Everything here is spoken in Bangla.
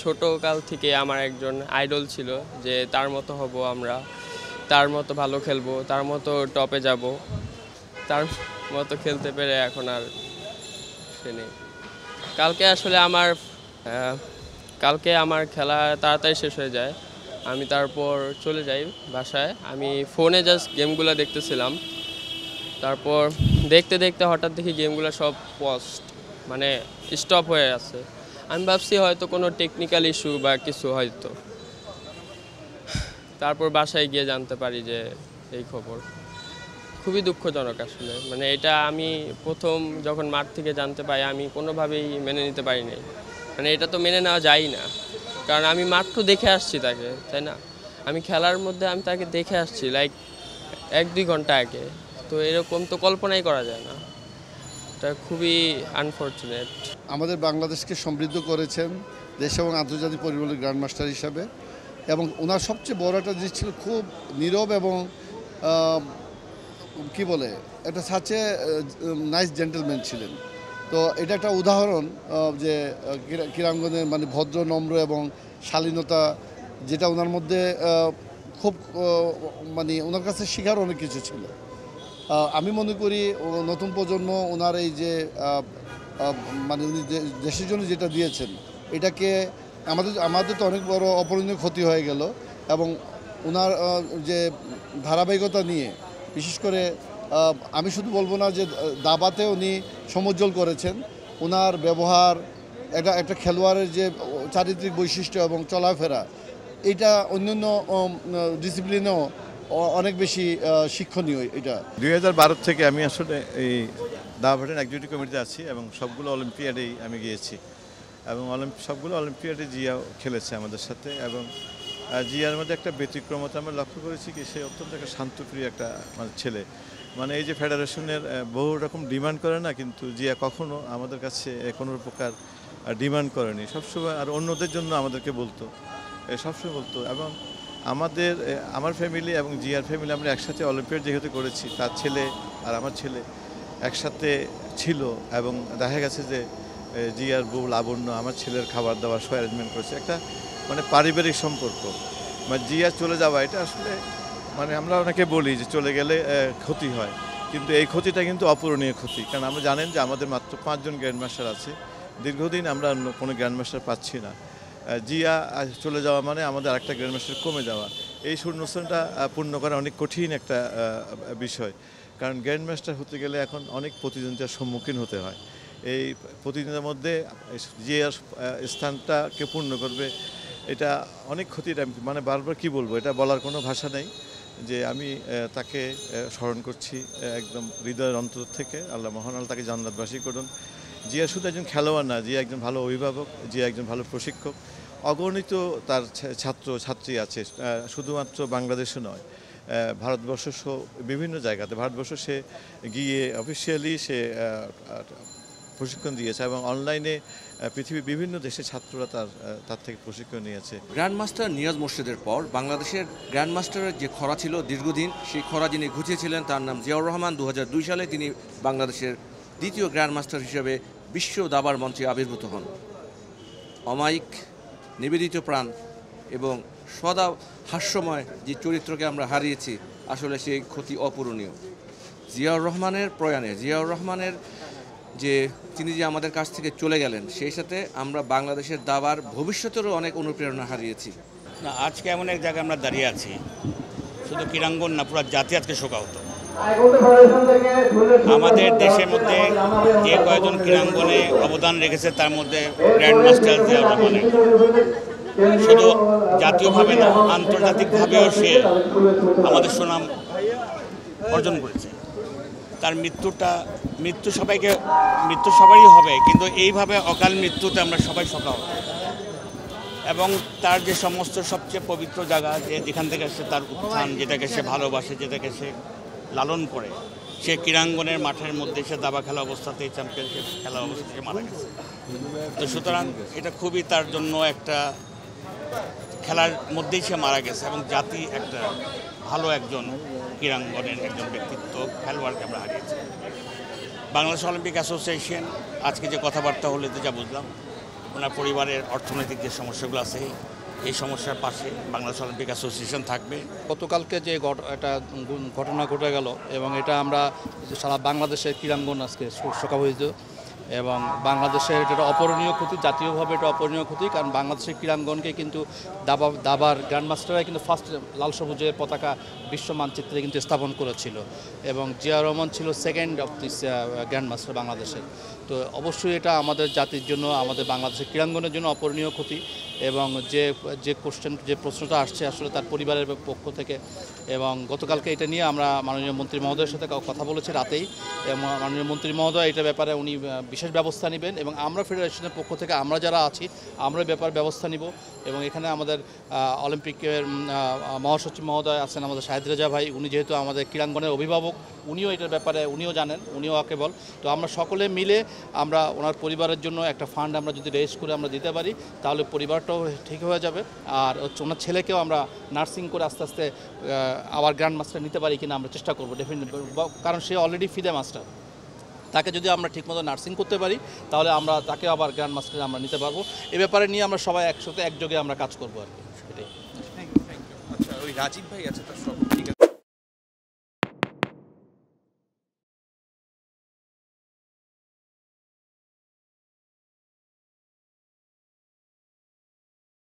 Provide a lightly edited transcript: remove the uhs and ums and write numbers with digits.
ছোটকাল থেকে আমার একজন আইডল ছিল যে তার মতো হব আমরা, তার মতো ভালো খেলবো, তার মতো টপে যাব, তার মতো খেলতে পেরে এখন আর সে নেই। কালকে আসলে কালকে আমার খেলা তাড়াতাড়ি শেষ হয়ে যায়, আমি তারপর চলে যাই বাসায়। আমি ফোনে জাস্ট গেমগুলো দেখতেছিলাম, তারপর দেখতে দেখতে হঠাৎ দেখি গেমগুলো সব পোস্ট মানে স্টপ হয়ে আছে। আমি ভাবছি হয়তো কোনো টেকনিক্যাল ইস্যু বা কিছু হয়তো, তারপর বাসায় গিয়ে জানতে পারি যে এই খবর। খুবই দুঃখজনক আসলে, মানে এটা আমি প্রথম যখন মাঠ থেকে জানতে পাই আমি কোনোভাবেই মেনে নিতে পারিনি। মানে এটা তো মেনে নেওয়া যায় না, কারণ আমি মাত্র দেখে আসছি তাকে, তাই না? আমি খেলার মধ্যে আমি তাকে দেখে আসছি লাইক 1-2 ঘন্টা আগে, তো এরকম তো কল্পনাই করা যায় না। এটা খুবই আনফর্চুনেট। আমাদের বাংলাদেশকে সমৃদ্ধ করেছেন দেশ এবং আন্তর্জাতিক পরিমণ্ডলের গ্র্যান্ডমাস্টার হিসাবে, এবং ওনার সবচেয়ে বড় একটা জিনিস ছিল খুব নীরব এবং কি বলে একটা সাচে নাইস জেন্টেলম্যান ছিলেন। তো এটা একটা উদাহরণ যে ক্রীড়াঙ্গনের মানে ভদ্র, নম্র এবং শালীনতা, যেটা ওনার মধ্যে খুব মানে ওনার কাছে শেখার অনেক কিছু ছিল। আমি মনে করি নতুন প্রজন্ম ওনার এই যে মানে উনি দেশের জন্য যেটা দিয়েছেন, এটাকে আমাদের তো অনেক বড় অপূরণীয় ক্ষতি হয়ে গেল, এবং ওনার যে ধারাবাহিকতা নিয়ে বিশেষ করে আমি শুধু বলবো না যে দাবাতে উনি সমুজ্জ্বল করেছেন। ওনার ব্যবহার, একটা খেলোয়াড়ের যে চারিত্রিক বৈশিষ্ট্য এবং চলাফেরা, এটা অন্যান্য ডিসিপ্লিনেও অনেক বেশি শিক্ষণীয়। এটা 2012 থেকে আমি আসলে এই দাবাঘাটের এক্সিকিউটিভ কমিটিতে আছি এবং সবগুলো অলিম্পিয়াডেই আমি গিয়েছি, এবং সবগুলো অলিম্পিয়াডে জিয়াও খেলেছে আমাদের সাথে। এবং জিয়ার মধ্যে একটা ব্যতিক্রমতা আমরা লক্ষ্য করেছি কি, সে অত্যন্ত একটা শান্তপ্রিয় একটা মানে ছেলে। মানে এই যে ফেডারেশনের বহু রকম ডিমান্ড করে না, কিন্তু জিয়া কখনো আমাদের কাছে কোনো প্রকার ডিমান্ড করেনি। সবসময় আর অন্যদের জন্য আমাদেরকে বলতো, সবসময় বলতো। এবং আমার ফ্যামিলি এবং জিয়ার ফ্যামিলি আমরা একসাথে অলিম্পিয়াড যেহেতু করেছি, তার ছেলে আর আমার ছেলে একসাথে ছিল, এবং দেখা গেছে যে জিয়ার বউ লাবণ্য আমার ছেলের খাবার দাবার সব অ্যারেঞ্জমেন্ট করেছে। একটা মানে পারিবারিক সম্পর্ক। মানে জিয়া চলে যাওয়া এটা আসলে মানে আমরা অনেকে বলি যে চলে গেলে ক্ষতি হয়, কিন্তু এই ক্ষতিটা কিন্তু অপূরণীয় ক্ষতি। কারণ আমরা জানেন যে আমাদের মাত্র 5 জন গ্র্যান্ডমাস্টার আছে, দীর্ঘদিন আমরা অন্য কোনো গ্র্যান্ডমাস্টার পাচ্ছি না। জিয়া চলে যাওয়া মানে আমাদের আরেকটা গ্র্যান্ডমাস্টার কমে যাওয়া, এই শূন্যস্থানটা পূর্ণ করা অনেক কঠিন একটা বিষয়। কারণ গ্র্যান্ডমাস্টার হতে গেলে এখন অনেক প্রতিদ্বন্দ্বিতার সম্মুখীন হতে হয়। এই প্রতিদ্বন্দ্বিতার মধ্যে জিয়ার স্থানটাকে পূর্ণ করবে, এটা অনেক ক্ষতির। মানে বারবার কি বলবো, এটা বলার কোনো ভাষা নেই যে আমি তাকে স্মরণ করছি একদম হৃদয়ের অন্তর থেকে। আল্লাহ মহান আল্লাহ তাকে জান্নাতবাসী করুন। জিয়া শুধু একজন খেলোয়াড় না, জিয়া একজন ভালো অভিভাবক, জিয়া একজন ভালো প্রশিক্ষক। অগণিত তার ছাত্র ছাত্রী আছে, শুধুমাত্র বাংলাদেশে নয়, ভারতবর্ষ সহ বিভিন্ন জায়গাতে। ভারতবর্ষ সে গিয়ে অফিসিয়ালি সে প্রশিক্ষণ দিয়েছে, এবং অনলাইনে পৃথিবীর বিভিন্ন দেশের ছাত্ররা তার থেকে প্রশিক্ষণ নিয়েছে। গ্র্যান্ডমাস্টার নিয়াজ মোর্শেদের পর বাংলাদেশের গ্র্যান্ডমাস্টারের যে খরা ছিল দীর্ঘদিন, সেই খরা যিনি ঘুচিয়েছিলেন তার নাম জিয়াউর রহমান। 2002 সালে তিনি বাংলাদেশের দ্বিতীয় গ্র্যান্ডমাস্টার হিসেবে বিশ্ব দাবার মঞ্চে আবির্ভূত হন। অমায়িক, নিবেদিত প্রাণ এবং সদা হাস্যময় যে চরিত্রকে আমরা হারিয়েছি, আসলে সেই ক্ষতি অপূরণীয়। জিয়াউর রহমানের প্রয়াণে, জিয়াউর রহমানের যে তিনি যে আমাদের কাছ থেকে চলে গেলেন, সেই সাথে আমরা বাংলাদেশের দাবার ভবিষ্যতেরও অনেক অনুপ্রেরণা হারিয়েছি। না, আজকে এমন এক জায়গায় আমরা দাঁড়িয়ে আছি, শুধু ক্রীড়াঙ্গন না, পুরো জাতি আজকে শোকাহত। আমাদের দেশের মধ্যে যে কয়েকজন ক্রীড়াঙ্গনে অবদান রেখেছে তার মধ্যে গ্র্যান্ডমাস্টার জিয়াউর রহমানের, শুধু জাতীয়ভাবে না আন্তর্জাতিকভাবেও সে আমাদের সুনাম অর্জন করেছে। তার মৃত্যু সবারই হবে, কিন্তু এইভাবে অকাল মৃত্যুতে আমরা সবাই শোকাহত। এবং তার যে সমস্ত সবচেয়ে পবিত্র জায়গা, যেখান থেকে সে তার উত্থান, যেটাকে সে ভালোবাসে, যেটাকে সে লালন করে, সে ক্রীড়াঙ্গনের মাঠের মধ্যে সে দাবা খেলা অবস্থাতেই, চ্যাম্পিয়নশিপ খেলা অবস্থাতে মারা গেছে। তো সুতরাং এটা খুবই তার জন্য একটা খেলার মধ্যেই সে মারা গেছে, এবং জাতি একটা ভালো একজন ক্রীড়াঙ্গনের একজন ব্যক্তিত্ব খেলোয়াড়কে আমরা হারিয়েছি। বাংলাদেশ অলিম্পিক অ্যাসোসিয়েশন আজকে যে কথাবার্তা হলে তো যা বুঝলাম, ওনার পরিবারের অর্থনৈতিক যে সমস্যাগুলো আছে এই সমস্যার পাশে বাংলাদেশ অলিম্পিক অ্যাসোসিয়েশন থাকবে। গতকালকে যে একটা ঘটনা ঘটে গেল এবং এটা আমরা সারা বাংলাদেশের ক্রীড়াঙ্গন আজকে শোকাবহিত এবং বাংলাদেশের এটা অপূরণীয় ক্ষতি, জাতীয়ভাবে এটা অপূরণীয় ক্ষতি, কারণ বাংলাদেশের ক্রীড়াঙ্গনকে কিন্তু দাবার গ্র্যান্ডমাস্টাররা কিন্তু ফার্স্ট লাল সবুজের পতাকা বিশ্ব মানচিত্রে কিন্তু স্থাপন করেছিল এবং জিয়া রহমান ছিল সেকেন্ড অফ দিস গ্র্যান্ডমাস্টার বাংলাদেশের। তো অবশ্যই এটা আমাদের জাতির জন্য, আমাদের বাংলাদেশের ক্রীড়াঙ্গনের জন্য অপূরণীয় ক্ষতি এবং যে প্রশ্নটা আসছে আসলে তার পরিবারের পক্ষ থেকে। এবং গতকালকে এটা নিয়ে আমরা মাননীয় মন্ত্রী মহোদয়ের সাথে কথা বলেছি রাতেই, এবং মাননীয় মন্ত্রী মহোদয় এটা ব্যাপারে উনি বিশেষ ব্যবস্থা নেবেন এবং আমরা ফেডারেশনের পক্ষ থেকে আমরা যারা আছি আমরা ব্যাপার ব্যবস্থা নিব। এবং এখানে আমাদের অলিম্পিকের মহাসচিব মহোদয় আছেন, আমাদের শাহেদ রেজা ভাই, উনি যেহেতু আমাদের ক্রীড়াঙ্গনের অভিভাবক, উনিও এটার ব্যাপারে উনিও জানেন, উনিও আকেবল। তো আমরা সকলে মিলে আমরা ওনার পরিবারের জন্য একটা ফান্ড আমরা যদি রেজ করে আমরা দিতে পারি তাহলে পরিবারটাও ঠিক হয়ে যাবে, আর ওনার ছেলেকেও আমরা নার্সিং করে আস্তে আস্তে আবার গ্র্যান্ড মাস্টার নিতে পারি কিনা আমরা চেষ্টা করবো ডেফিনেটলি, কারণ সে অলরেডি ফিদে মাস্টার। তাকে যদি আমরা ঠিকমতো নার্সিং করতে পারি তাহলে আমরা তাকে আবার গ্র্যান্ড মাস্টারে আমরা নিতে পারবো। এ ব্যাপারে নিয়ে আমরা সবাই একসাথে একযোগে আমরা কাজ করবো আর কি, এটাই। আচ্ছা, ওই রাজীব ভাই আছে তার সব ঠিক আছে।